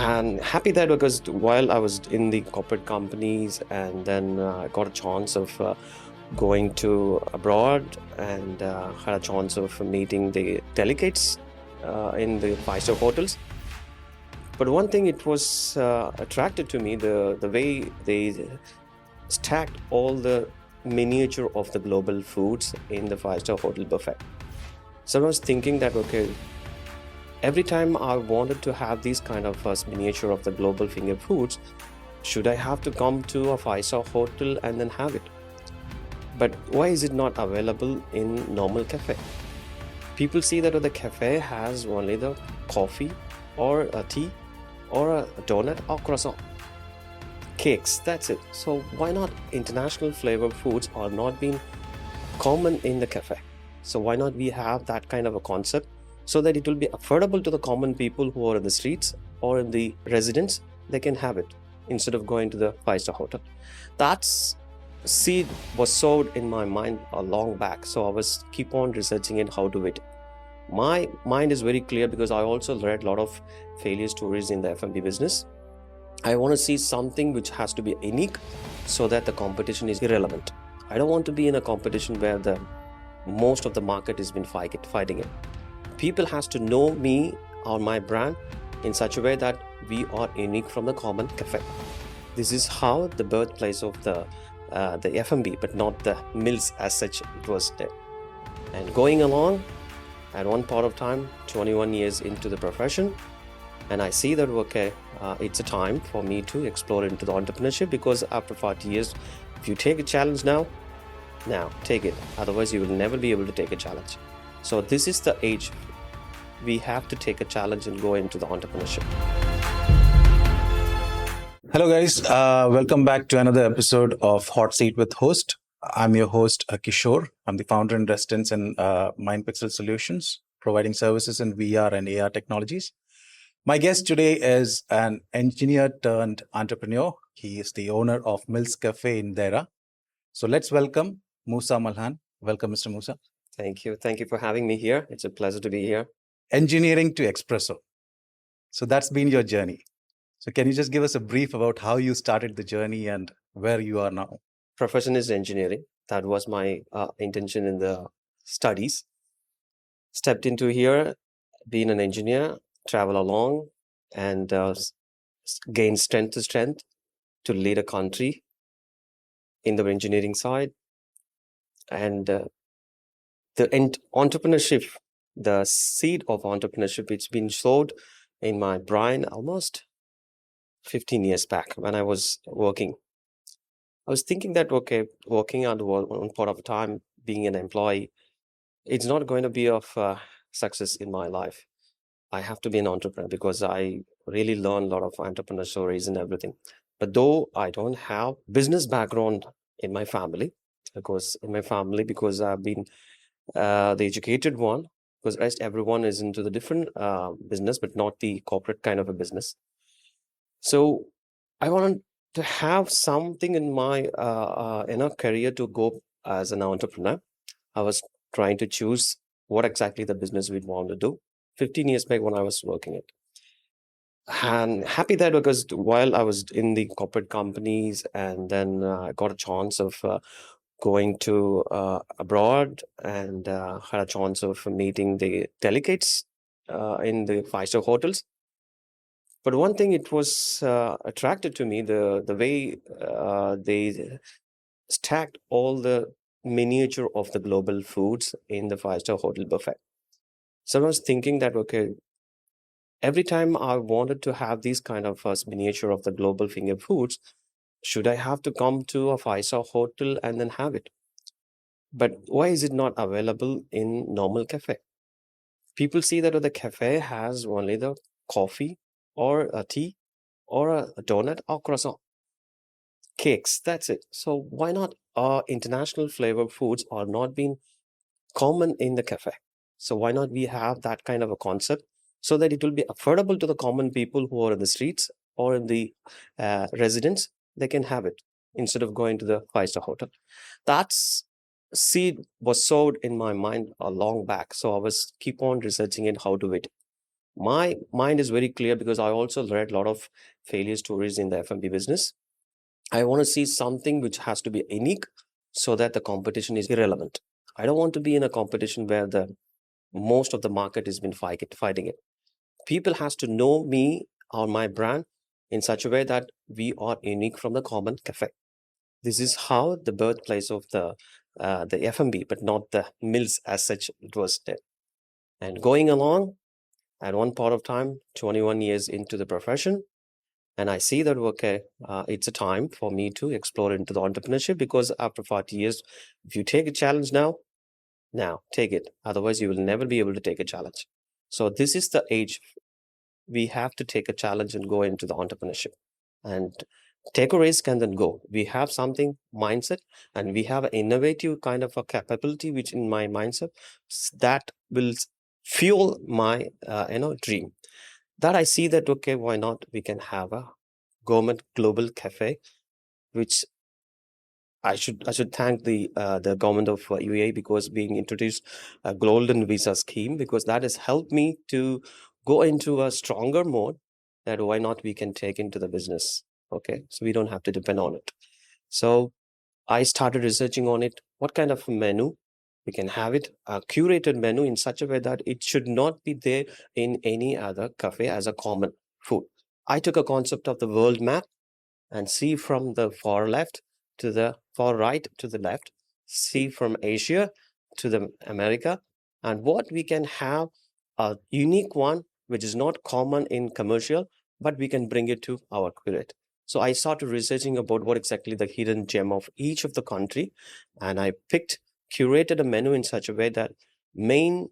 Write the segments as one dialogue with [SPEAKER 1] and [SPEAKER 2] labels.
[SPEAKER 1] And happy that because while I was in the corporate companies and then I got a chance of going to abroad and had a chance of meeting the delegates in the five-star hotels. But one thing it was attracted to me, the way they stacked all the miniature of the global foods in the five-star hotel buffet. So I was thinking that, okay, every time I wanted to have these kind of miniature of the global finger foods, should I have to come to a five-star hotel and then have it? But why is it not available in normal cafe? People see that the cafe has only the coffee or a tea or a donut or croissant. Cakes, that's it. So why not international flavored foods are not being common in the cafe? So why not we have that kind of a concept so that it will be affordable to the common people who are in the streets or in the residents, they can have it instead of going to the five-star hotel. That's seed was sowed in my mind a long back. So I was keep on researching it how to do it. My mind is very clear because I also read a lot of failure stories in the F&B business. I want to see something which has to be unique so that the competition is irrelevant. I don't want to be in a competition where the most of the market has been fighting it. People has to know me or my brand in such a way that we are unique from the common cafe. This is how the birthplace of the F&B, but not the mills as such it was there. And going along, at one part of time, 21 years into the profession, and I see that, okay, it's a time for me to explore into the entrepreneurship because after 40 years, if you take a challenge now take it. Otherwise, you will never be able to take a challenge. So this is the age we have to take a challenge and go into the entrepreneurship.
[SPEAKER 2] Hello, guys. Welcome back to another episode of Hot Seat with Host. I'm your host, Kishore. I'm the founder and resident in MindPixel Solutions, providing services in VR and AR technologies. My guest today is an engineer turned entrepreneur. He is the owner of Mills Cafe in Dera. So let's welcome Moosa Milhan. Welcome, Mr. Moosa.
[SPEAKER 1] Thank you. Thank you for having me here. It's a pleasure to be here.
[SPEAKER 2] Engineering to Espresso. So that's been your journey. So can you just give us a brief about how you started the journey and where you are now?
[SPEAKER 1] Profession is engineering. That was my intention in the studies. Stepped into here, being an engineer, travel along and gain strength to strength to lead a country in the engineering side. And the entrepreneurship, the seed of entrepreneurship, it's been sowed in my brain almost 15 years back when I was working. I was thinking that, okay, working on one part of time, being an employee, it's not going to be of success in my life. I have to be an entrepreneur because I really learn a lot of entrepreneur stories and everything. But though I don't have business background in my family, because I've been the educated one, because rest everyone is into the different business, but not the corporate kind of a business. So I wanted to have something in my career to go as an entrepreneur. I was trying to choose what exactly the business we'd want to do 15 years back when I was working it. And happy that because while I was in the corporate companies and then I got a chance of going to abroad and had a chance of meeting the delegates in the five-star hotels. But one thing it was attracted to me, the way they stacked all the miniature of the global foods in the five-star hotel buffet. So I was thinking that, okay, every time I wanted to have these kind of miniature of the global finger foods, should I have to come to a five-star hotel and then have it? But why is it not available in normal cafe? People see that the cafe has only the coffee or a tea or a donut or croissant. Cakes, that's it. So why not international flavor foods are not being common in the cafe? So why not we have that kind of a concept so that it will be affordable to the common people who are in the streets or in the residents, they can have it instead of going to the five-star hotel. That's seed was sowed in my mind a long back. So I was keep on researching it how to do it. My mind is very clear because I also read a lot of failure stories in the F&B business. I want to see something which has to be unique so that the competition is irrelevant. I don't want to be in a competition where the most of the market has been fighting it. People has to know me or my brand in such a way that we are unique from the common cafe. This is how the birthplace of the F&B, but not the mills as such. It was there. And going along, at one part of time, 21 years into the profession, and I see that okay, it's a time for me to explore into the entrepreneurship because after 40 years, if you take a challenge now take it. Otherwise, you will never be able to take a challenge. So this is the age we have to take a challenge and go into the entrepreneurship and take a risk and then go. We have something mindset and we have an innovative kind of a capability, which in my mindset that will fuel my dream. That I see that okay, why not? We can have a government global cafe, which I should thank the government of UAE because being introduced a golden visa scheme because that has helped me to go into a stronger mode that why not we can take into the business. Okay, so we don't have to depend on it. So I started researching on it. What kind of menu we can have it a curated menu in such a way that it should not be there in any other cafe as a common food. I took a concept of the world map and see from the far left to the far right to the left, see from Asia to the America, and what we can have a unique one which is not common in commercial, but we can bring it to our curate. So I started researching about what exactly the hidden gem of each of the country, and I curated a menu in such a way that main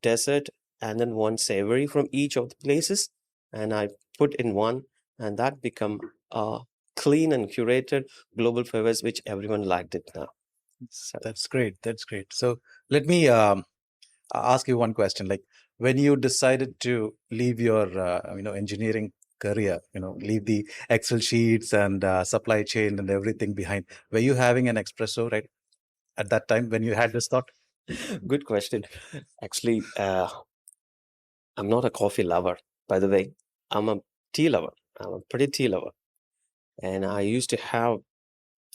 [SPEAKER 1] dessert and then one savory from each of the places, and I put in one, and that become a clean and curated global favors which everyone liked it now. So
[SPEAKER 2] That's great. That's great. So let me ask you one question. Like when you decided to leave your engineering career, leave the Excel sheets and supply chain and everything behind, were you having an espresso right at that time when you had this thought?
[SPEAKER 1] good question. Actually, I'm not a coffee lover, by the way. I'm a tea lover. I'm a pretty tea lover. And I used to have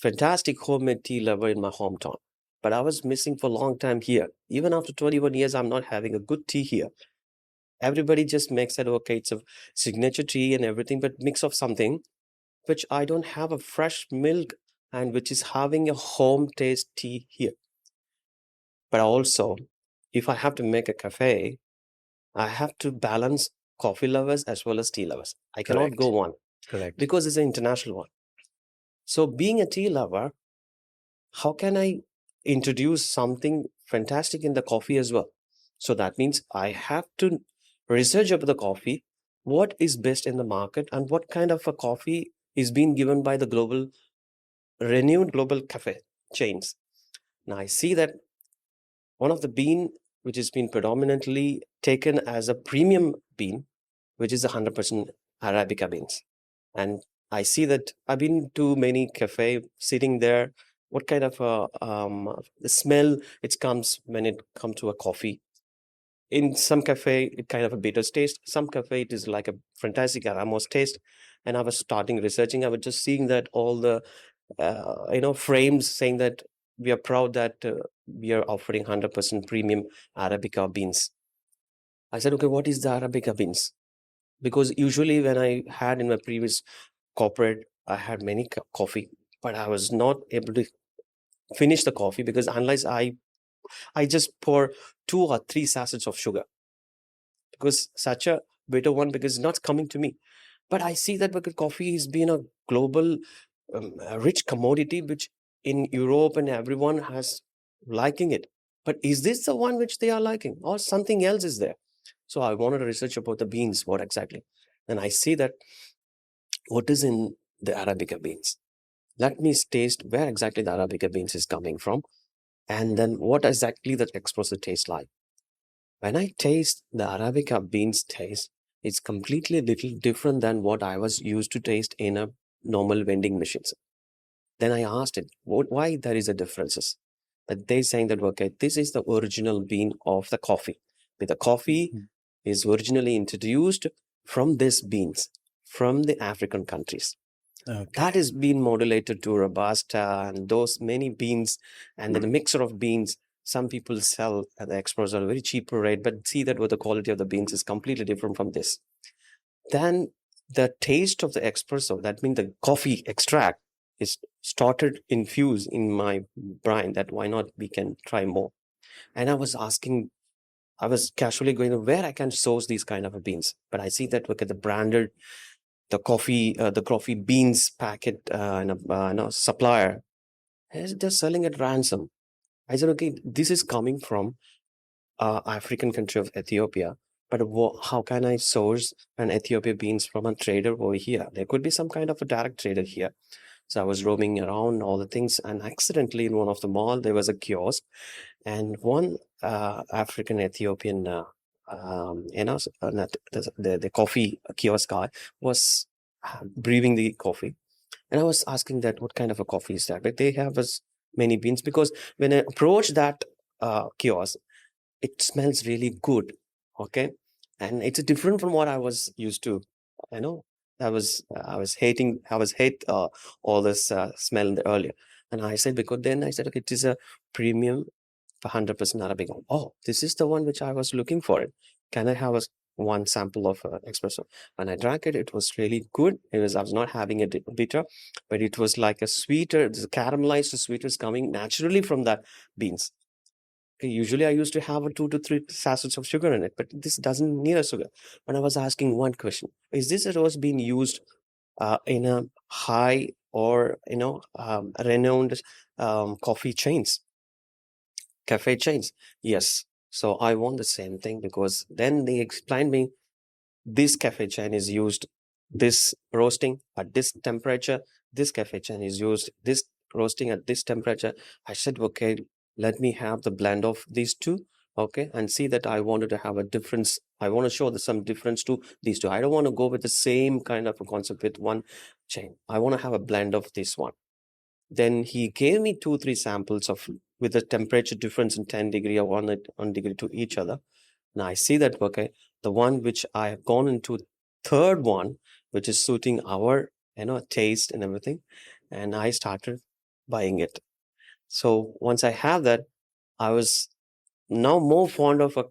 [SPEAKER 1] fantastic homemade tea lover in my hometown. But I was missing for a long time here. Even after 21 years, I'm not having a good tea here. Everybody just makes it okay, it's a signature tea and everything, but mix of something which I don't have a fresh milk and which is having a home taste tea here. But also, if I have to make a cafe, I have to balance coffee lovers as well as tea lovers. I cannot go
[SPEAKER 2] Correct.
[SPEAKER 1] one
[SPEAKER 2] Correct.
[SPEAKER 1] because it's an international one. So, being a tea lover, how can I introduce something fantastic in the coffee as well? So, that means I have to research about the coffee, what is best in the market, and what kind of a coffee is being given by the renowned global cafe chains. Now, I see that one of the bean which has been predominantly taken as a premium bean, which is 100% Arabica beans. And I see that I've been to many cafe sitting there. What kind of the smell it comes when it comes to a coffee? In some cafe, it kind of a bitter taste. Some cafe, it is like a fantastic aramos taste. And I was starting researching. I was just seeing that all the frames saying that we are proud that we are offering 100% premium Arabica beans. I said, okay, what is the Arabica beans? Because usually when I had in my previous corporate, I had many coffee, but I was not able to finish the coffee because unless I just pour 2 or 3 sachets of sugar because such a bitter one because it's not coming to me. But I see that because coffee has been a global a rich commodity which in Europe and everyone has liking it. But is this the one which they are liking or something else is there? So I wanted to research about the beans, what exactly. And I see that what is in the Arabica beans. Let me taste where exactly the Arabica beans is coming from and then what exactly that espresso tastes like. When I taste the Arabica beans taste, it's completely little different than what I was used to taste in a normal vending machines. Then I asked it, why there is a differences? But they saying that okay, this is the original bean of the coffee. With the coffee,
[SPEAKER 2] Mhm.
[SPEAKER 1] is originally introduced from these beans from the African countries.
[SPEAKER 2] Okay.
[SPEAKER 1] That is being modulated to Robusta and those many beans, and then a mixture of beans. Some people sell at the exports at a very cheaper rate, but see that what the quality of the beans is completely different from this. Then the taste of the espresso, that means the coffee extract, is started infused in my brain that why not we can try more. And I was casually going to where I can source these kind of beans, but I see that look at the branded, the coffee beans packet and a supplier, they're selling at ransom. I said, okay, this is coming from African country of Ethiopia, but how can I source an Ethiopia beans from a trader over here? There could be some kind of a direct trader here. So I was roaming around all the things, and accidentally in one of the mall there was a kiosk, and one African Ethiopian, the coffee kiosk guy was brewing the coffee, and I was asking that what kind of a coffee is that? But they have as many beans because when I approached that kiosk, it smells really good. Okay, and it's different from what I was used to. I know I was hating I was hate all this smell earlier, and I said because then I said okay, it is a premium 100% Arabic. Oh, this is the one which I was looking for. It. Can I have one sample of espresso? When I drank it, it was really good. I was not having it bitter, but it was like a sweeter, the caramelized sweetness coming naturally from that beans. Okay, usually, I used to have a 2 to 3 sachets of sugar in it, but this doesn't need a sugar. When I was asking one question, is this rose being used in a high or renowned coffee chains? Cafe chains. Yes. So I want the same thing because then they explained me this cafe chain is used this roasting at this temperature. This cafe chain is used this roasting at this temperature. I said, okay, let me have the blend of these two. Okay, and see that I wanted to have a difference. I want to show some difference to these two. I don't want to go with the same kind of a concept with one chain. I want to have a blend of this one. Then he gave me 2 3 samples of with a temperature difference in 10 degree or 1 degree to each other. And I see that okay, the one which I have gone into third one, which is suiting our taste and everything, and I started buying it. So once I have that, I was now more fond of a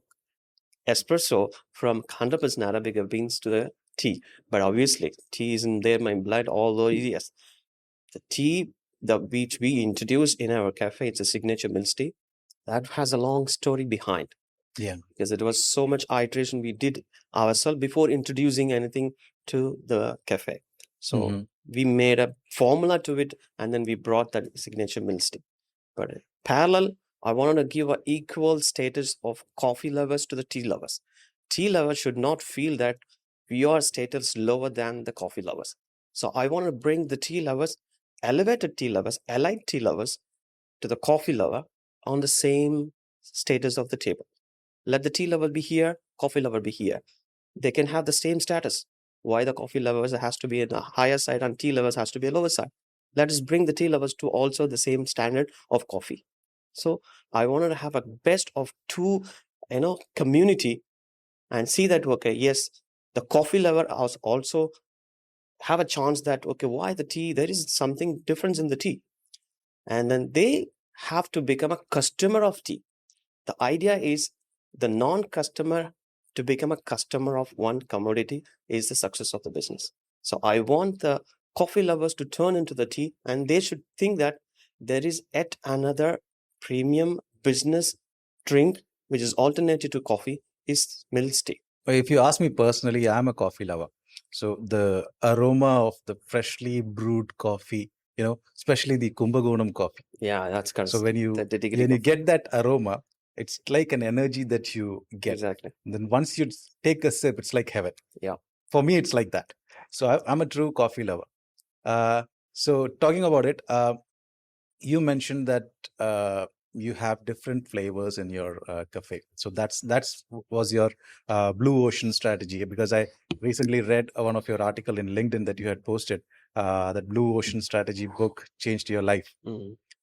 [SPEAKER 1] espresso from 100% Arabica beans to the tea. But obviously, tea isn't there in my blood, although yes, the tea which we introduced in our cafe, it's a signature milk tea. That has a long story behind.
[SPEAKER 2] Yeah.
[SPEAKER 1] Because it was so much iteration we did ourselves before introducing anything to the cafe. So we made a formula to it, and then we brought that signature milk tea. But parallel, I wanted to give an equal status of coffee lovers to the tea lovers. Tea lovers should not feel that your status lower than the coffee lovers. So I want to bring the tea lovers, elevated tea lovers, allied tea lovers to the coffee lover on the same status of the table. Let the tea lover be here, coffee lover be here. They can have the same status. Why the coffee lovers has to be in a higher side and tea lovers has to be a lower side? Let us bring the tea lovers to also the same standard of coffee. So I wanted to have a best of two, community and see that okay, yes, the coffee lover also have a chance that okay, why the tea? There is something difference in the tea, and then they have to become a customer of tea. The idea is the non-customer to become a customer of one commodity is the success of the business. So I want the coffee lovers to turn into the tea, and they should think that there is yet another premium business drink which is alternative to coffee is milk tea.
[SPEAKER 2] If you ask me personally, I'm a coffee lover. So the aroma of the freshly brewed coffee, especially the Kumbagonam coffee.
[SPEAKER 1] Yeah, that's correct.
[SPEAKER 2] So when you get that aroma, it's like an energy that you get.
[SPEAKER 1] Exactly.
[SPEAKER 2] And then once you take a sip, it's like heaven.
[SPEAKER 1] Yeah.
[SPEAKER 2] For me, it's like that. So I'm a true coffee lover. So talking about it, you mentioned that you have different flavors in your cafe. So that's was your blue ocean strategy, because I recently read one of your article in LinkedIn that you had posted that blue ocean strategy book changed your life.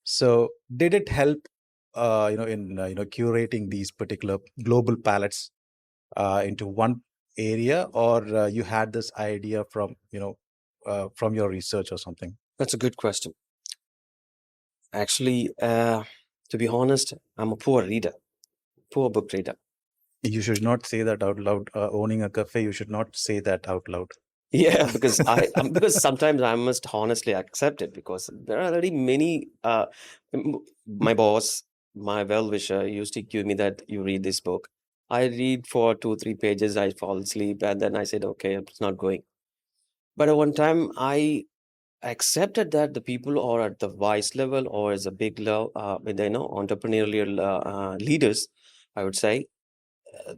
[SPEAKER 2] So did it help in curating these particular global palettes into one area, or you had this idea from from your research or something?
[SPEAKER 1] That's a good question. Actually, to be honest, I'm a poor reader, poor book reader.
[SPEAKER 2] You should not say that out loud. Owning a cafe, you should not say that out loud.
[SPEAKER 1] Yeah, because because sometimes I must honestly accept it, because there are already many. My boss, my well-wisher, used to give me that you read this book. I read for 2, 3 pages, I fall asleep, and then I said, okay, it's not going. But at one time, I accepted that the people are at the vice level or as a big level, entrepreneurial leaders, I would say,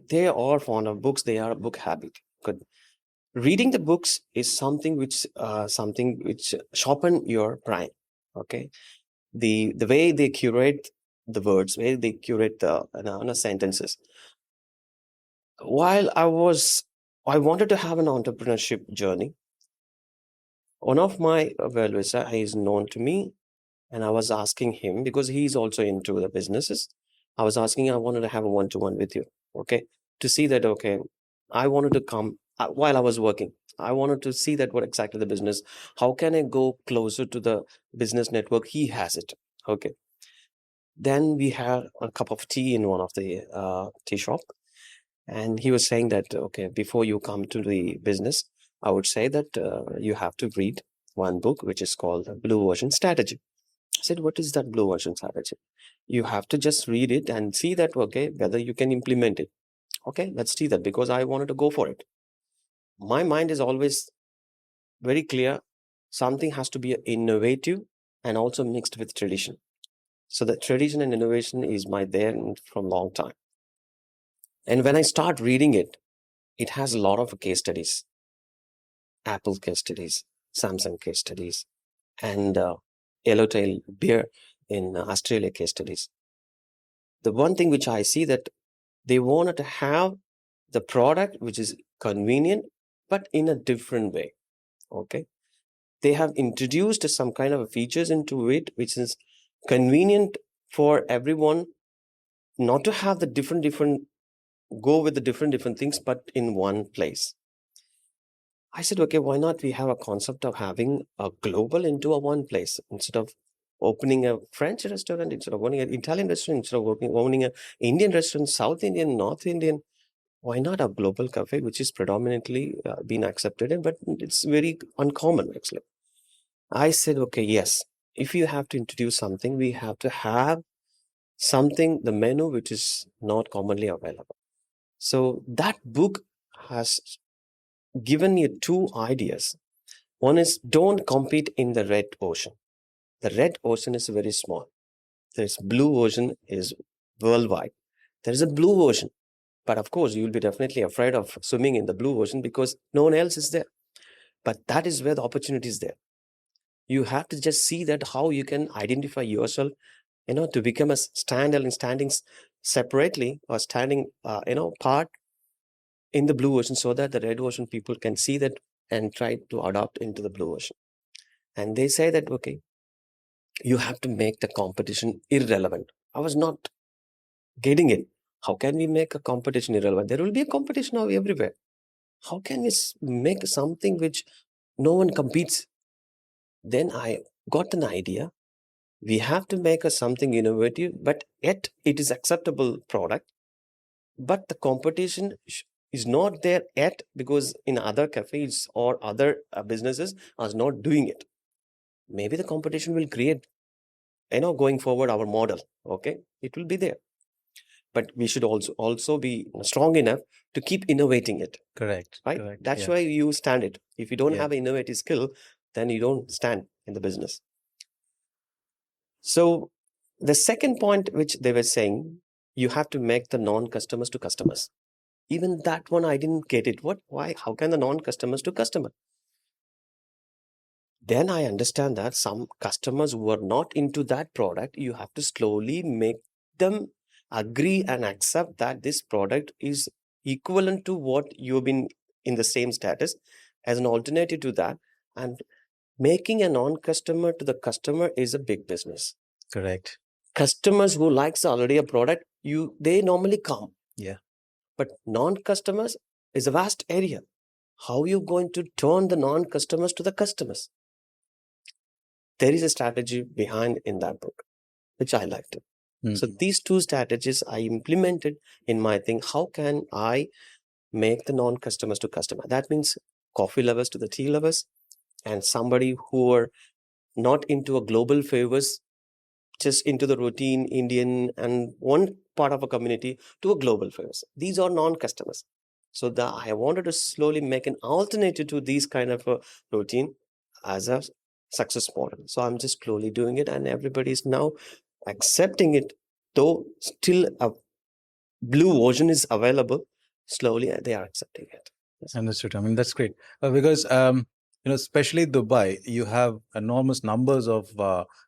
[SPEAKER 1] they are fond of books. They are a book habit. Good. Reading the books is something which sharpen your brain. Okay, the way they curate the words, way they curate the sentences. While I wanted to have an entrepreneurship journey. One of my well-wisher, he is known to me, and I was asking him because he's also into the businesses. I was asking, I wanted to have a one-to-one with you, okay, to see that, okay, I wanted to come while I was working. I wanted to see that what exactly the business, how can I go closer to the business network? He has it. Okay. Then we had a cup of tea in one of the tea shop, and he was saying that, okay, before you come to the business, I would say that you have to read one book, which is called Blue Ocean Strategy. I said, what is that Blue Ocean Strategy? You have to just read it and see that, okay, whether you can implement it. Okay, let's see that, because I wanted to go for it. My mind is always very clear. Something has to be innovative and also mixed with tradition. So the tradition and innovation is my there from long time. And when I start reading it, it has a lot of case studies, Apple case studies, Samsung case studies, and yellowtail bear in Australia case studies. The one thing which I see that they wanted to have the product which is convenient, but in a different way. Okay. They have introduced some kind of features into it, which is convenient for everyone, not to have the different, go with the different things, but in one place. I said, okay, why not we have a concept of having a global into a one place instead of opening a French restaurant, instead of owning an Italian restaurant, instead of owning an Indian restaurant, South Indian, North Indian. Why not a global cafe, which is predominantly been accepted in, but it's very uncommon actually. I said, okay, yes, if you have to introduce something, we have to have something, the menu, which is not commonly available. So that book has given you two ideas. One is don't compete in the red ocean. The red ocean is very small. There's blue ocean is worldwide. There is a blue ocean. But of course, you will be definitely afraid of swimming in the blue ocean because no one else is there. But that is where the opportunity is there. You have to just see that how you can identify yourself, to become a standing separately or standing, part in the blue ocean, so that the red ocean people can see that and try to adopt into the blue ocean. And they say that, okay, you have to make the competition irrelevant. I was not getting it. How can we make a competition irrelevant? There will be a competition now everywhere. How can we make something which no one competes? Then I got an idea. We have to make a something innovative, but yet it is acceptable product. But the competition is not there yet, because in other cafes or other businesses are not doing it. Maybe the competition will create, going forward our model. Okay, it will be there, but we should also be strong enough to keep innovating it.
[SPEAKER 2] Correct.
[SPEAKER 1] Right.
[SPEAKER 2] Correct.
[SPEAKER 1] That's
[SPEAKER 2] Yeah.
[SPEAKER 1] why you stand it. If you don't
[SPEAKER 2] Yeah.
[SPEAKER 1] have an innovative skill, then you don't stand in the business. So the second point which they were saying, you have to make the non-customers to customers. Even that one I didn't get it. What? Why? How can the non-customers to customer? Then I understand that some customers who are not into that product, you have to slowly make them agree and accept that this product is equivalent to what you've been in the same status, as an alternative to that. And making a non-customer to the customer is a big business.
[SPEAKER 2] Correct.
[SPEAKER 1] Customers who likes already a product, they normally come.
[SPEAKER 2] Yeah.
[SPEAKER 1] But non-customers is a vast area. How are you going to turn the non-customers to the customers? There is a strategy behind in that book, which I liked. So these two strategies I implemented in my thing. How can I make the non-customers to customer? That means coffee lovers to the tea lovers, and somebody who are not into a global favors, just into the routine Indian and one part of a community to a global favors. These are non-customers. So I wanted to slowly make an alternative to these kind of a routine as a success model. So I'm just slowly doing it, and everybody is now accepting it. Though still a blue version is available, slowly they are accepting it. Yes.
[SPEAKER 2] Understood. I mean, that's great because especially Dubai, you have enormous numbers of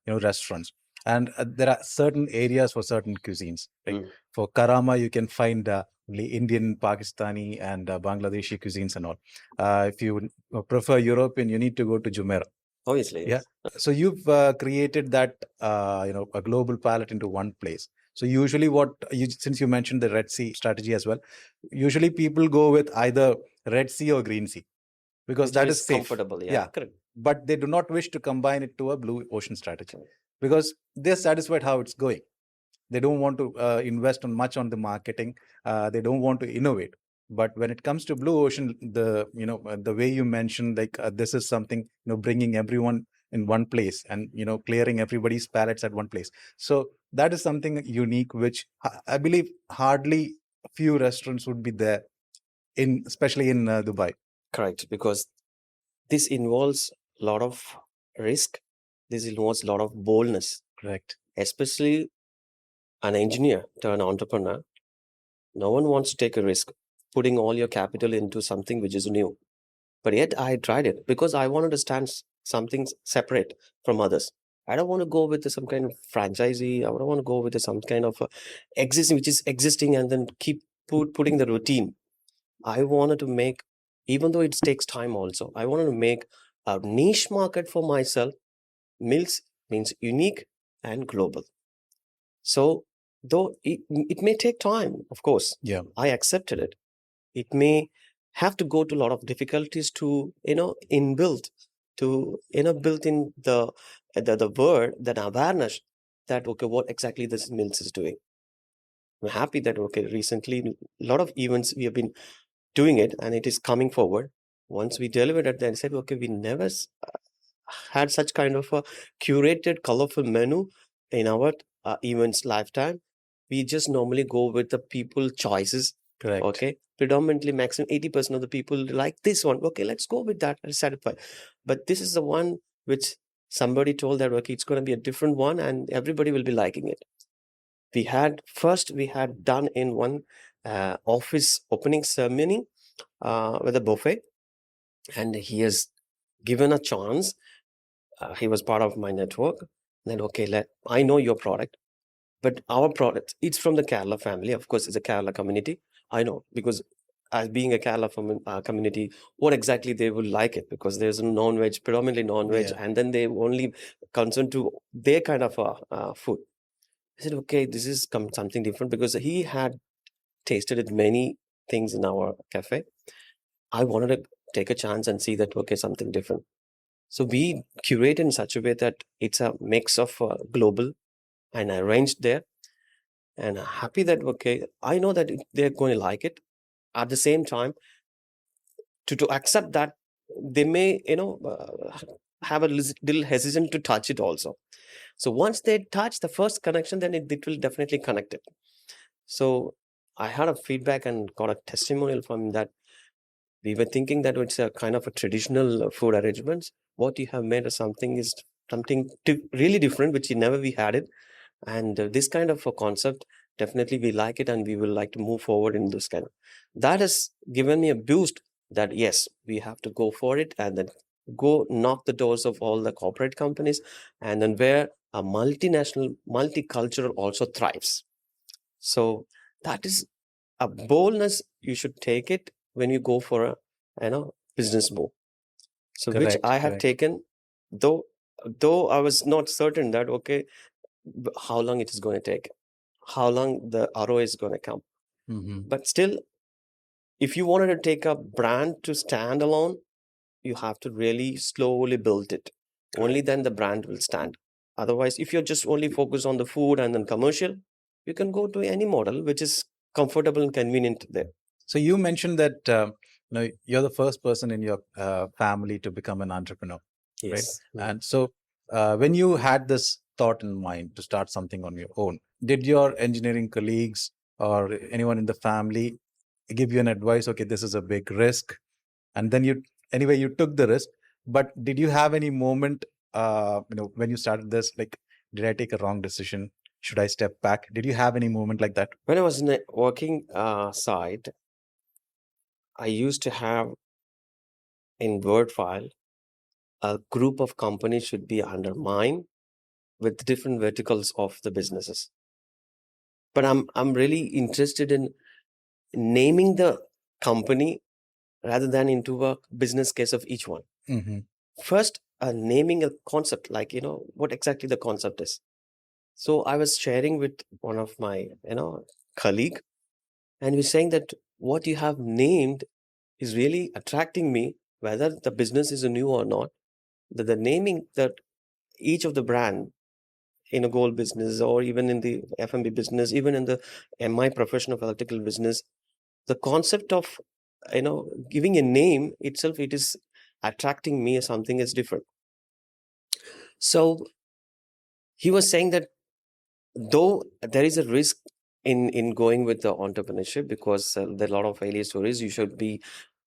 [SPEAKER 2] restaurants, and there are certain areas for certain cuisines. Like for Karama, you can find only Indian, Pakistani, and Bangladeshi cuisines and all. If you prefer European, you need to go to Jumeirah.
[SPEAKER 1] Obviously,
[SPEAKER 2] Yeah.
[SPEAKER 1] yes.
[SPEAKER 2] So you've created that a global palette into one place. So usually, since you mentioned the Red Sea strategy as well, usually people go with either Red Sea or Green Sea because
[SPEAKER 1] Which
[SPEAKER 2] that
[SPEAKER 1] is
[SPEAKER 2] is safe.
[SPEAKER 1] comfortable. Yeah,
[SPEAKER 2] Yeah.
[SPEAKER 1] correct.
[SPEAKER 2] But they do not wish to combine it to a Blue Ocean strategy because they're satisfied how it's going. They don't want to invest on much on the marketing. They don't want to innovate. But when it comes to Blue Ocean, the way you mentioned, like this is something bringing everyone in one place and clearing everybody's palettes at one place. So that is something unique, which I believe hardly a few restaurants would be there especially in Dubai.
[SPEAKER 1] Correct, because this involves a lot of risk. This involves a lot of boldness.
[SPEAKER 2] Correct.
[SPEAKER 1] Especially an engineer to an entrepreneur. No one wants to take a risk, putting all your capital into something which is new. But yet I tried it because I wanted to stand something separate from others. I don't want to go with some kind of franchisee. I don't want to go with some kind of existing, which is existing, and then keep putting the routine. I wanted to make, even though it takes time also, I wanted to make a niche market for myself. Mills means unique and global. So, though it may take time, of course,
[SPEAKER 2] Yeah.
[SPEAKER 1] I accepted it. It may have to go to a lot of difficulties to, inbuilt, to, built in the word, that awareness that, okay, what exactly this Mills is doing. I'm happy that, okay, recently, a lot of events we have been doing it and it is coming forward. Once we delivered it, then said, okay, we never had such kind of a curated, colorful menu in our events lifetime. We just normally go with the people choices.
[SPEAKER 2] Correct.
[SPEAKER 1] Okay. Predominantly, maximum 80% of the people like this one. Okay, let's go with that and satisfy. But this is the one which somebody told that, okay, it's going to be a different one and everybody will be liking it. We had done in one office opening ceremony with a buffet, and he has given a chance. He was part of my network. Then, okay, I know your product, but our product, it's from the Kerala family. Of course, it's a Kerala community. I know because as being a Kerala community, what exactly they will like it, because there's a non-veg, predominantly non-veg,
[SPEAKER 2] Yeah.
[SPEAKER 1] and then they only concern to their kind of food. I said, okay, this is something different, because he had tasted it many things in our cafe. I wanted to take a chance and see that, okay, something different. So we curate in such a way that it's a mix of global and arranged there. And happy that, okay, I know that they're going to like it. At the same time, to accept that, they may, have a little hesitant to touch it also. So once they touch the first connection, then it will definitely connect it. So I had a feedback and got a testimonial from that. We were thinking that it's a kind of a traditional food arrangements. What you have made of something is something really different, which never we had it. And this kind of a concept, definitely we like it and we will like to move forward in this kind of. That has given me a boost that yes, we have to go for it and then go knock the doors of all the corporate companies, and then where a multinational, multicultural also thrives. So that is a boldness you should take it when you go for a business move. So which
[SPEAKER 2] Correct.
[SPEAKER 1] I had
[SPEAKER 2] Correct.
[SPEAKER 1] taken, though I was not certain that, okay, how long it is going to take, how long the ROI is going to come.
[SPEAKER 2] Mm-hmm.
[SPEAKER 1] But still, if you wanted to take a brand to stand alone, you have to really slowly build it. Only then the brand will stand. Otherwise, if you're just only focused on the food and then commercial, you can go to any model which is comfortable and convenient there.
[SPEAKER 2] So you mentioned that you're the first person in your family to become an entrepreneur, right?
[SPEAKER 1] Yes.
[SPEAKER 2] And so when you had this thought in mind to start something on your own, did your engineering colleagues or anyone in the family give you an advice? Okay, this is a big risk, and then you took the risk. But did you have any moment, when you started this, like, did I take a wrong decision? Should I step back? Did you have any moment like that?
[SPEAKER 1] When I was in a working side, I used to have in Word file a group of companies should be under mine with different verticals of the businesses. But I'm really interested in naming the company rather than into a business case of each one.
[SPEAKER 2] Mm-hmm.
[SPEAKER 1] First, naming a concept, like what exactly the concept is. So I was sharing with one of my colleague, and we're saying that what you have named is really attracting me, whether the business is new or not. The naming that each of the brand in a gold business or even in the F&B business, even in the MI profession of electrical business, the concept of giving a name itself, it is attracting me as something is different. So he was saying that though there is a risk in going with the entrepreneurship, because there are a lot of failure stories, you should be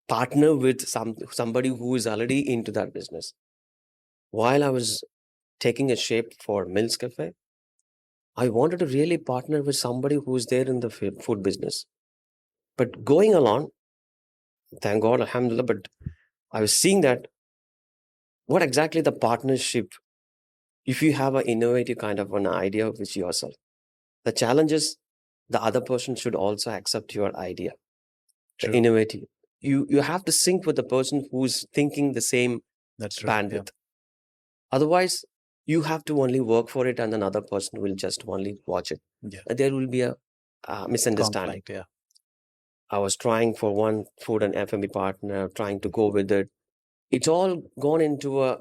[SPEAKER 1] partner with somebody who is already into that business. While I was taking a shape for Mills Cafe, I wanted to really partner with somebody who's there in the food business. But going along, thank God, alhamdulillah, but I was seeing that what exactly the partnership, if you have an innovative kind of an idea with yourself, the challenge is the other person should also accept your idea, the
[SPEAKER 2] True.
[SPEAKER 1] innovative. You have to sync with the person who's thinking the same
[SPEAKER 2] That's true.
[SPEAKER 1] bandwidth.
[SPEAKER 2] Yeah.
[SPEAKER 1] Otherwise, you have to only work for it, and another person will just only watch it.
[SPEAKER 2] Yeah.
[SPEAKER 1] And there will be a misunderstanding.
[SPEAKER 2] Conflict, yeah.
[SPEAKER 1] I was trying for one food and F&B partner, trying to go with it. It's all gone into a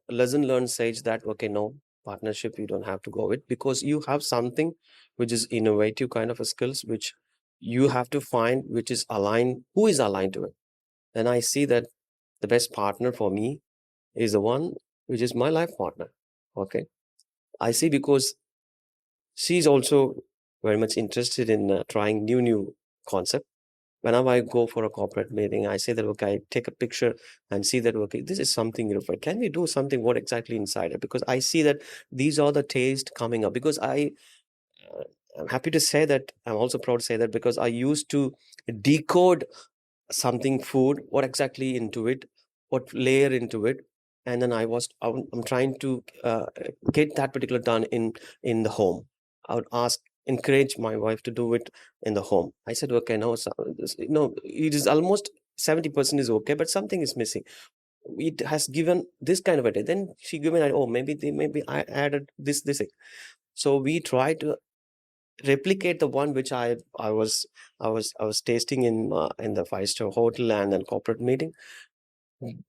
[SPEAKER 1] lesson learned stage that, okay, no, partnership, you don't have to go with, because you have something which is innovative kind of a skills, which you have to find, which is aligned, who is aligned to it. And I see that the best partner for me is the one which is my life partner. Okay. I see, because she's also very much interested in trying new concept. Whenever I go for a corporate meeting, I say that, okay, I take a picture and see that, okay, this is something different. Can we do something? What exactly inside it? Because I see that these are the taste coming up. Because I'm happy to say that, I'm also proud to say that, because I used to decode something food, what exactly into it, what layer into it, and then I'm trying to get that particular done in the home. I would encourage my wife to do it in the home. I said, okay, no, so no, it is almost 70% is okay, but something is missing. It has given this kind of a day. Then she given, oh, maybe I added this thing. So we try to replicate the one which I was tasting in the five-star hotel and then corporate meeting.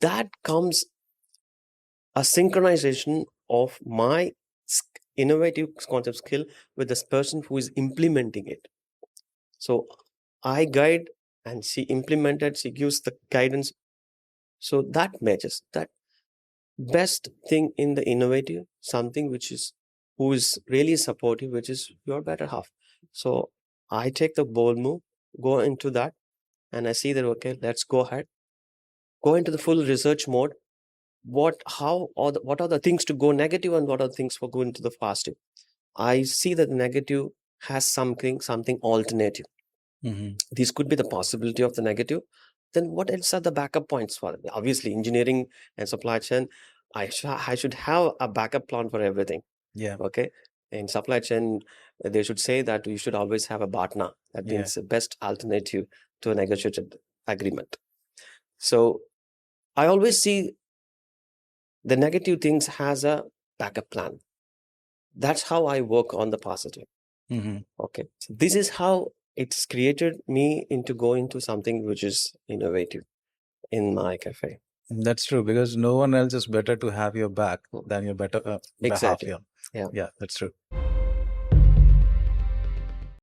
[SPEAKER 1] That comes a synchronization of my innovative concept skill with this person who is implementing it. So I guide and she implemented, she gives the guidance. So that matches that best thing in the innovative, something which is who is really supportive, which is your better half. So I take the bold move, go into that, and I see that, okay, let's go ahead, go into the full research mode. What are the things to go negative and what are the things for going to the positive? I see that the negative has something alternative.
[SPEAKER 2] Mm-hmm.
[SPEAKER 1] This could be the possibility of the negative. Then what else are the backup points for it? Obviously, engineering and supply chain, I should have a backup plan for everything.
[SPEAKER 2] Yeah.
[SPEAKER 1] Okay. In supply chain, they should say that you should always have a partner. That
[SPEAKER 2] Yeah.
[SPEAKER 1] means the best alternative to a negotiated agreement. So I always see the negative things has a backup plan. That's how I work on the positive.
[SPEAKER 2] Mm-hmm.
[SPEAKER 1] Okay. So this is how it's created me into go into something which is innovative in my cafe.
[SPEAKER 2] That's true, because no one else is better to have your back than your better behalf.
[SPEAKER 1] Exactly.
[SPEAKER 2] Yeah,
[SPEAKER 1] Yeah.
[SPEAKER 2] yeah, that's true.